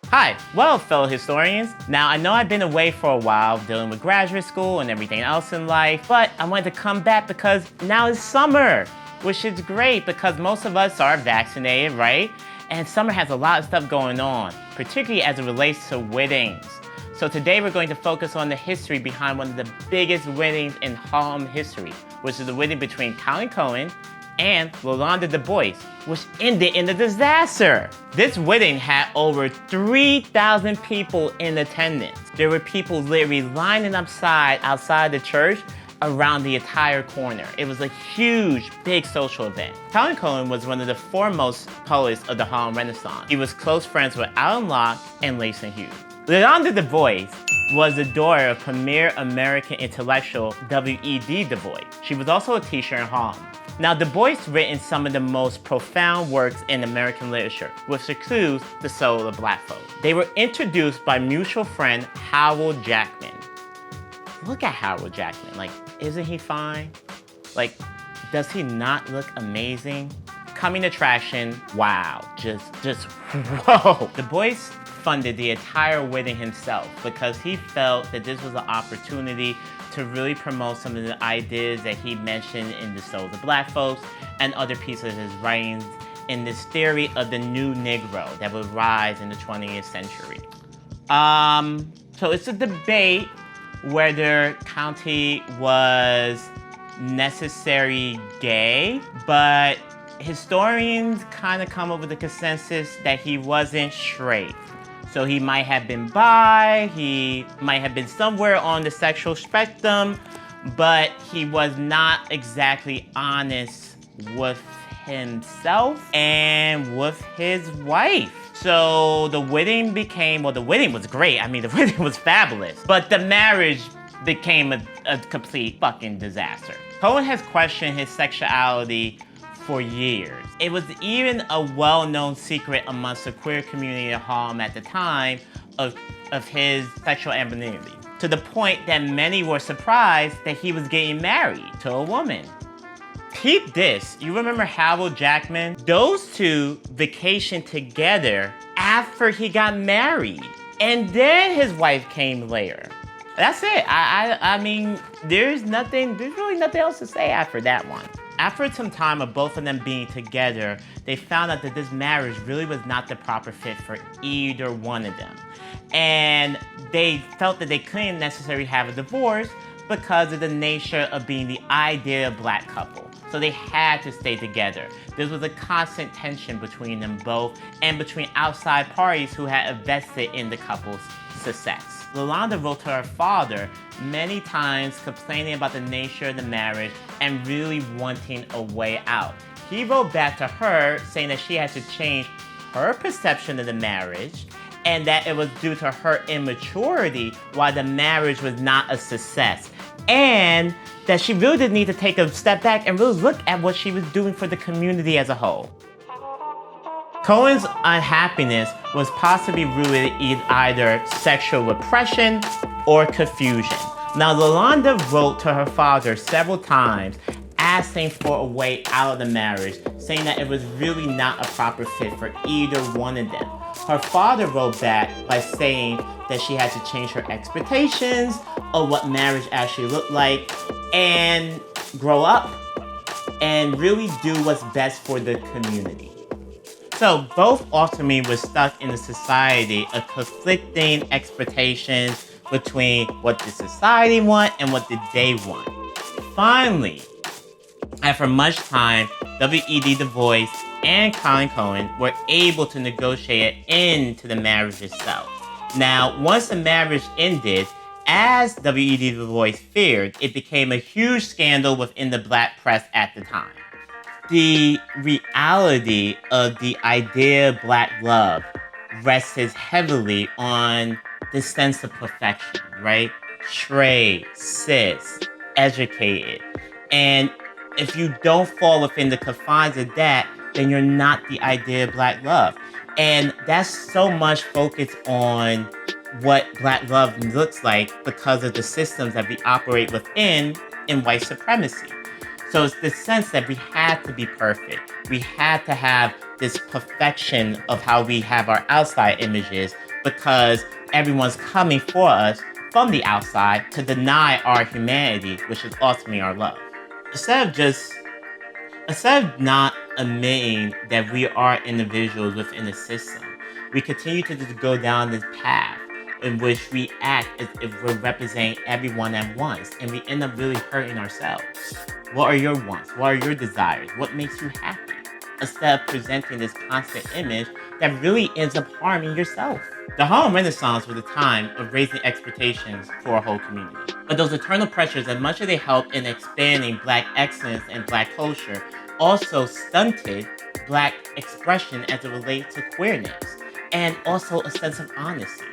Hi, well, fellow historians. Now, I know I've been away for a while dealing with graduate school and everything else in life, but I wanted to come back because now it's summer, which is great because most of us are vaccinated, right? And summer has a lot of stuff going on, particularly as it relates to weddings. So today we're going to focus on the history behind one of the biggest weddings in Harlem history, which is the wedding between Colin Cohen and Yolanda Du Bois, which ended in a disaster. This wedding had over 3,000 people in attendance. There were people literally lining outside the church around the entire corner. It was a huge, big social event. Colin Cohen was one of the foremost poets of the Harlem Renaissance. He was close friends with Alan Locke and Langston Hughes. Yolanda Du Bois was the daughter of premier American intellectual W.E.B. Du Bois. She was also a teacher in Harlem. Now, Du Bois written some of the most profound works in American literature, which includes The Soul of Black Folk. They were introduced by mutual friend Howard Jackman. Look at Howard Jackman. Like, isn't he fine? Like, does he not look amazing? Coming attraction, wow, just whoa. Du Bois funded the entire wedding himself because he felt that this was an opportunity to really promote some of the ideas that he mentioned in The Souls of Black Folks and other pieces of his writings in this theory of the new Negro that would rise in the 20th century. So it's a debate whether County was necessarily gay, but historians kind of come up with the consensus that he wasn't straight. So he might have been bi, he might have been somewhere on the sexual spectrum, but he was not exactly honest with himself and with his wife. So the wedding the wedding was great. I mean, the wedding was fabulous, but the marriage became a complete fucking disaster. Cohen has questioned his sexuality for years. It was even a well-known secret amongst the queer community in Harlem at the time of his sexual anonymity, to the point that many were surprised that he was getting married to a woman. Peep this, you remember Howard Jackman? Those two vacationed together after he got married, and then his wife came later. That's it. I mean, there's really nothing else to say after that one. After some time of both of them being together, they found out that this marriage really was not the proper fit for either one of them. And they felt that they couldn't necessarily have a divorce because of the nature of being the ideal black couple. So they had to stay together. This was a constant tension between them both and between outside parties who had invested in the couple's success. Yolanda wrote to her father many times complaining about the nature of the marriage and really wanting a way out. He wrote back to her saying that she had to change her perception of the marriage and that it was due to her immaturity why the marriage was not a success. And that she really did need to take a step back and really look at what she was doing for the community as a whole. Cohen's unhappiness was possibly rooted in either sexual repression or confusion. Now, Yolanda wrote to her father several times asking for a way out of the marriage, saying that it was really not a proper fit for either one of them. Her father wrote back by saying that she had to change her expectations of what marriage actually looked like and grow up and really do what's best for the community. So both ultimately were stuck in a society of conflicting expectations between what the society want and what did they want. Finally, after much time, W.E.B. Du Bois and Colin Cohen were able to negotiate an end to the marriage itself. Now, once the marriage ended, as W.E.B. Du Bois feared, it became a huge scandal within the black press at the time. The reality of the idea of black love rested heavily on the sense of perfection, right? Straight, cis, educated. And if you don't fall within the confines of that, then you're not the idea of black love. And that's so much focused on what black love looks like because of the systems that we operate within in white supremacy. So it's this sense that we had to be perfect. We had to have this perfection of how we have our outside images because everyone's coming for us from the outside to deny our humanity, which is ultimately our love. Instead of not admitting that we are individuals within the system, we continue to just go down this path in which we act as if we're representing everyone at once, and we end up really hurting ourselves. What are your wants? What are your desires? What makes you happy? Instead of presenting this constant image that really ends up harming yourself. The Harlem Renaissance was a time of raising expectations for a whole community. But those internal pressures, as much as they helped in expanding Black excellence and Black culture, also stunted Black expression as it relates to queerness, and also a sense of honesty.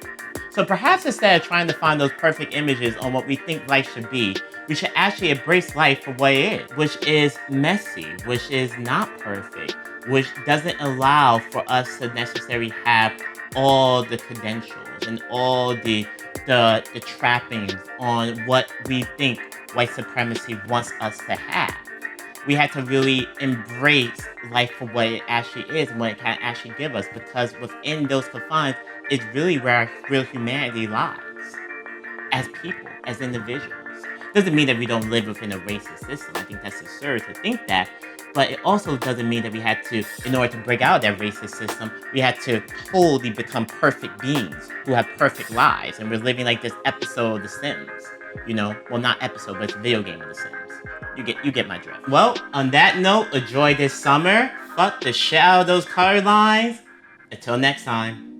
So perhaps instead of trying to find those perfect images on what we think life should be, we should actually embrace life for what it is, which is messy, which is not perfect, which doesn't allow for us to necessarily have all the credentials and all the trappings on what we think white supremacy wants us to have. We had to really embrace life for what it actually is and what it can actually give us, because within those confines is really where our real humanity lies as people, as individuals. Doesn't mean that we don't live within a racist system. I think that's absurd to think that. But it also doesn't mean that we had to, in order to break out of that racist system, we had to totally become perfect beings who have perfect lives. And we're living like this episode of The Sims. You know, well, not episode, but it's a video game of The Sims. You get my drift. Well, on that note, enjoy this summer. Fuck the shit out of those color lines. Until next time.